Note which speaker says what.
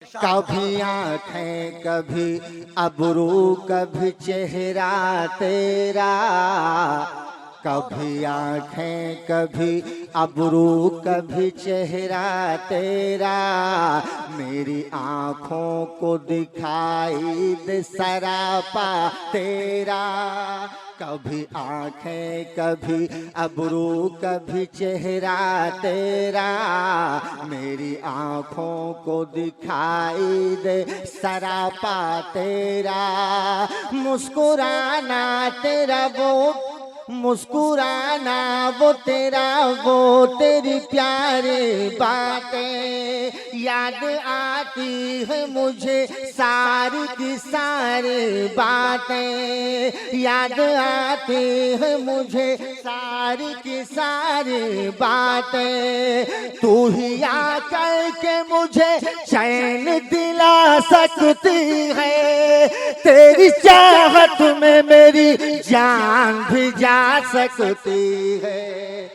Speaker 1: कभी आँखें कभी अबरू कभी चेहरा तेरा, कभी आँखें कभी अबरू कभी चेहरा तेरा, मेरी आँखों को दिखाई दे सरापा तेरा। कभी आँखें कभी अबरू कभी चेहरा तेरा, मेरी आँखों को दिखाई दे सरापा तेरा। मुस्कुराना तेरा मुस्कुराना वो तेरा वो तेरी प्यारी बातें याद आती है मुझे, सारी की सारी बातें याद आती है मुझे, सारी की सारी बातें। तू ही आकर के मुझे चैन दिला सकती है, तेरी चाहत में मेरी जान भी जा सकती है।